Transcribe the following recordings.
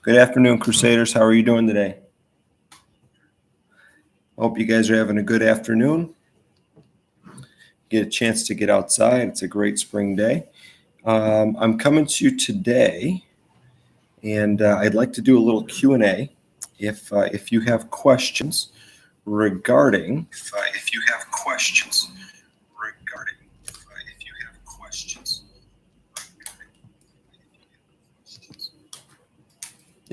Good afternoon, Crusaders. How are you doing today? Hope you guys are having a good afternoon. Get a chance to get outside. It's a great spring day. I'm coming to you today, and I'd like to do a little Q&A. If you have questions regarding,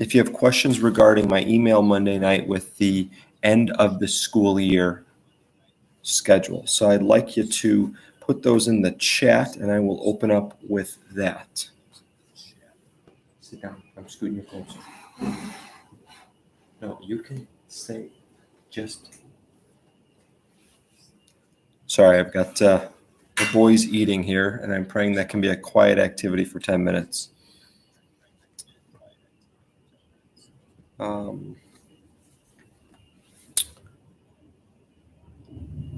if you have questions regarding my email Monday night with the end of the school year schedule. So I'd like you to put those in the chat, and I will open up with that. Sit down. I'm scooting you closer. No, you can say just. Sorry, I've got the boys eating here, and I'm praying that can be a quiet activity for 10 minutes.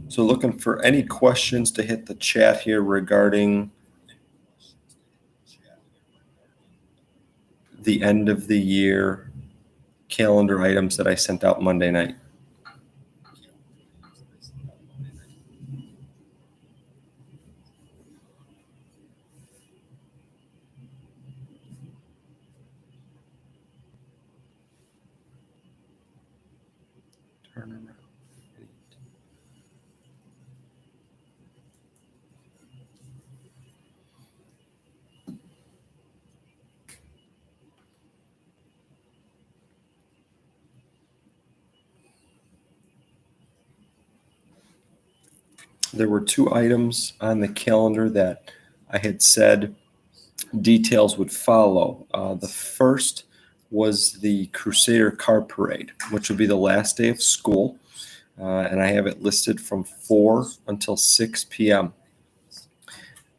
So looking for any questions to hit the chat here regarding the end of the year calendar items that I sent out Monday night. There were two items on the calendar that I had said details would follow. The first was the Crusader Car Parade, which will be the last day of school, and I have it listed from 4 until 6 p.m.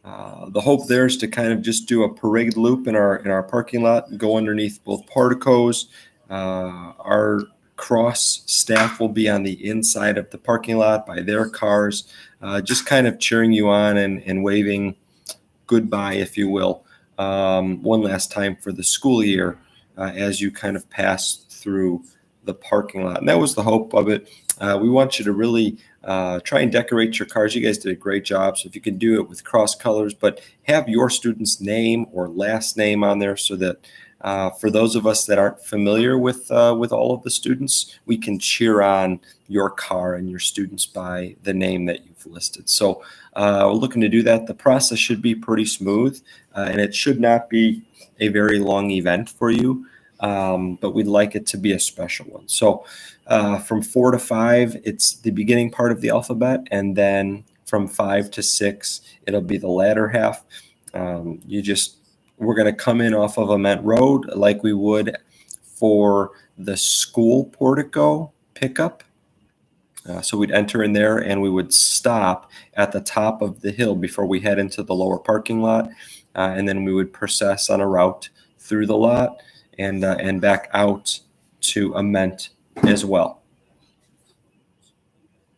The hope there is to kind of just do a parade loop in our parking lot, go underneath both porticos. Our cross staff will be on the inside of the parking lot by their cars, just kind of cheering you on and waving goodbye, if you will, one last time for the school year as you kind of pass through the parking lot. And that was the hope of it. We want you to really try and decorate your cars. You guys did a great job. So if you can do it with cross colors, but have your student's name or last name on there so that for those of us that aren't familiar with all of the students, we can cheer on your car and your students by the name that you've listed. So we're looking to do that. The process should be pretty smooth, and it should not be a very long event for you, but we'd like it to be a special one. So from 4 to 5, it's the beginning part of the alphabet, and then from 5 to 6, it'll be the latter half. We're going to come in off of Ament Road like we would for the school portico pickup. So we'd enter in there and we would stop at the top of the hill before we head into the lower parking lot. And then we would process on a route through the lot and back out to Ament as well.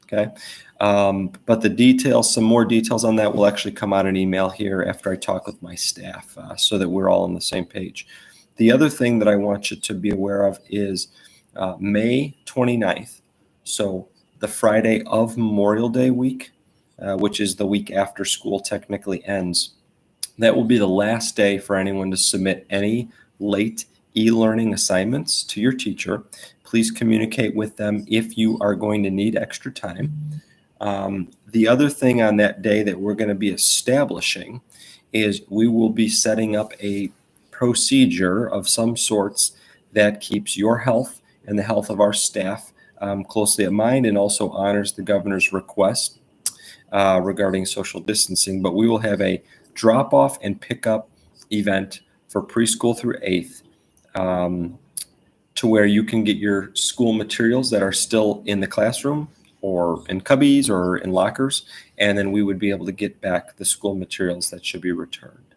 Okay. But the details, some more details on that will actually come out in email here after I talk with my staff so that we're all on the same page. The other thing that I want you to be aware of is May 29th. So the Friday of Memorial Day week, which is the week after school technically ends. That will be the last day for anyone to submit any late e-learning assignments to your teacher. Please communicate with them if you are going to need extra time. The other thing on that day that we're going to be establishing is we will be setting up a procedure of some sorts that keeps your health and the health of our staff closely at mind and also honors the governor's request regarding social distancing. But we will have a drop-off and pickup event for preschool through 8th to where you can get your school materials that are still in the classroom or in cubbies or in lockers, and then we would be able to get back the school materials that should be returned.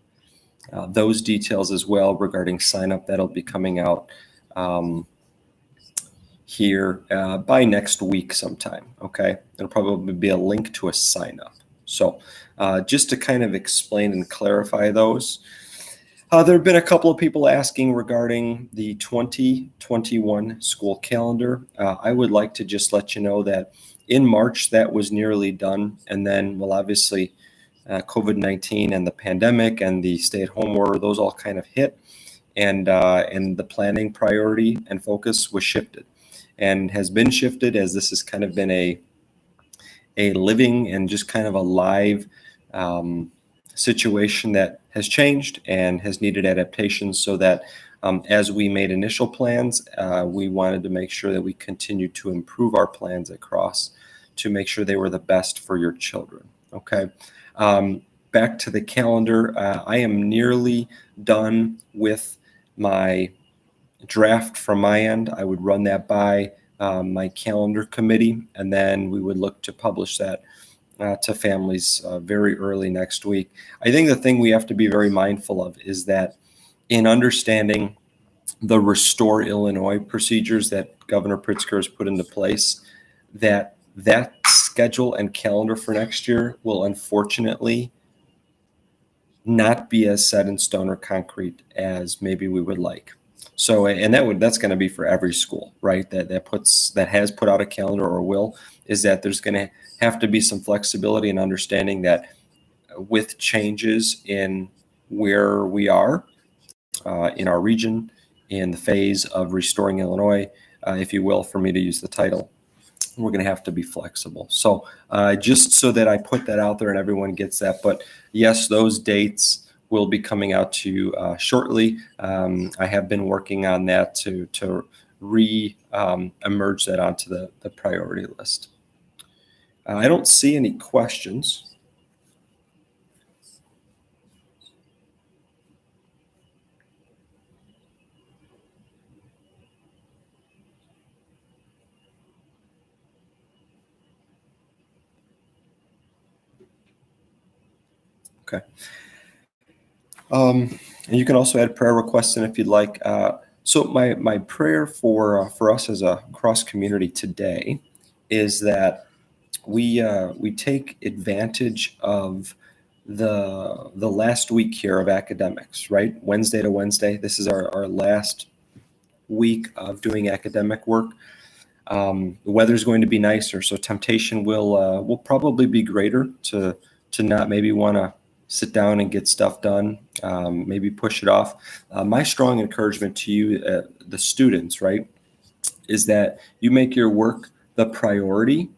Those details as well regarding sign up, that'll be coming out here by next week sometime, okay? It'll probably be a link to a sign up. So just to kind of explain and clarify those, There have been a couple of people asking regarding the 2021 school calendar. I would like to just let you know that in March that was nearly done, and then, well, obviously, COVID-19 and the pandemic and the stay-at-home order, those all kind of hit, and the planning priority and focus was shifted, and has been shifted as this has kind of been a living and just kind of a live situation that has changed and has needed adaptations, so that as we made initial plans, we wanted to make sure that we continued to improve our plans across to make sure they were the best for your children. Okay. Back to the calendar. I am nearly done with my draft from my end. I would run that by my calendar committee, and then we would look to publish that to families very early next week. I think the thing we have to be very mindful of is that in understanding the Restore Illinois procedures that Governor Pritzker has put into place, that schedule and calendar for next year will unfortunately not be as set in stone or concrete as maybe we would like. So, and that's going to be for every school, right? That has put out a calendar or will, is that there's going to have to be some flexibility and understanding that with changes in where we are in our region, in the phase of restoring Illinois, if you will, for me to use the title, we're going to have to be flexible. So just so that I put that out there and everyone gets that. But yes, those dates will be coming out to you shortly. I have been working on that to emerge that onto the priority list. I don't see any questions. Okay. And you can also add prayer requests in if you'd like. So my prayer for us as a cross community today is that we take advantage of the last week here of academics, right? Wednesday to Wednesday. This is our last week of doing academic work. The weather's going to be nicer, so temptation will probably be greater to not maybe want to sit down and get stuff done, maybe push it off. My strong encouragement to you, the students, right, is that you make your work the priority.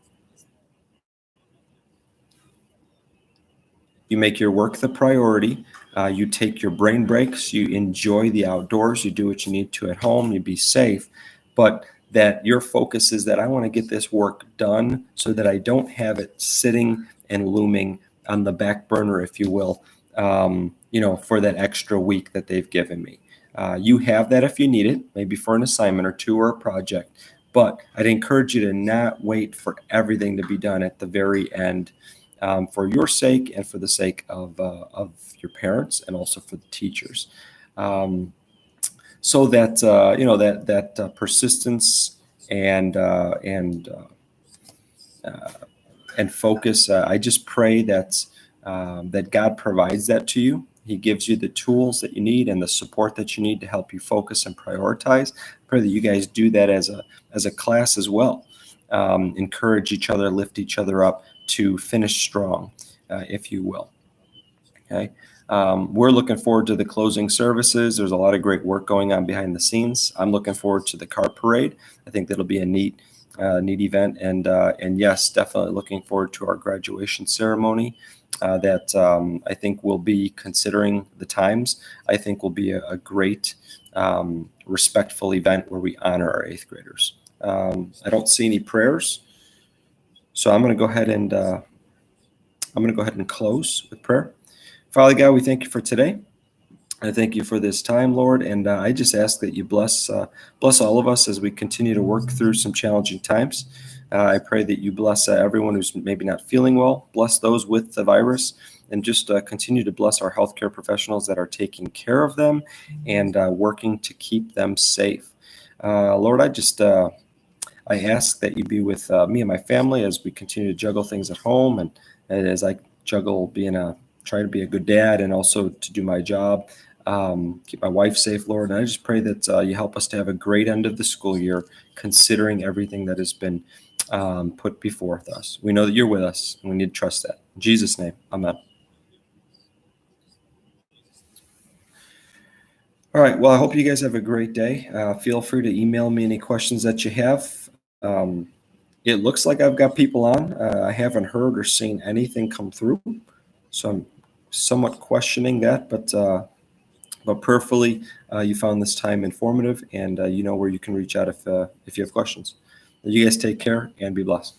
You make your work the priority. You take your brain breaks. You enjoy the outdoors. You do what you need to at home. You be safe. But that your focus is that I want to get this work done so that I don't have it sitting and looming on the back burner, if you will, for that extra week that they've given me. You have that if you need it, maybe for an assignment or two or a project. But I'd encourage you to not wait for everything to be done at the very end. For your sake and for the sake of your parents and also for the teachers, so that that persistence and focus. I just pray that God provides that to you. He gives you the tools that you need and the support that you need to help you focus and prioritize. I pray that you guys do that as a class as well. Encourage each other, lift each other up to finish strong, if you will. Okay. We're looking forward to the closing services. There's a lot of great work going on behind the scenes. I'm looking forward to the car parade. I think that'll be a neat event. And yes, definitely looking forward to our graduation ceremony that I think will be, considering the times, I think will be a great, respectful event where we honor our 8th graders. I don't see any prayers. So I'm going to go ahead and close with prayer. Father God, we thank you for today. I thank you for this time, Lord, and I just ask that you bless all of us as we continue to work through some challenging times. I pray that you bless everyone who's maybe not feeling well, bless those with the virus, and just continue to bless our healthcare professionals that are taking care of them and working to keep them safe. Lord, I ask that you be with me and my family as we continue to juggle things at home, and as I juggle try to be a good dad and also to do my job. keep my wife safe, Lord. And I just pray that you help us to have a great end of the school year, considering everything that has been put before us. We know that you're with us, and we need to trust that. In Jesus' name, amen. All right. Well, I hope you guys have a great day. Feel free to email me any questions that you have. Um, it looks like I've got people on. I haven't heard or seen anything come through, so I'm somewhat questioning that. But prayerfully, you found this time informative, and you know where you can reach out if you have questions. You guys take care and be blessed.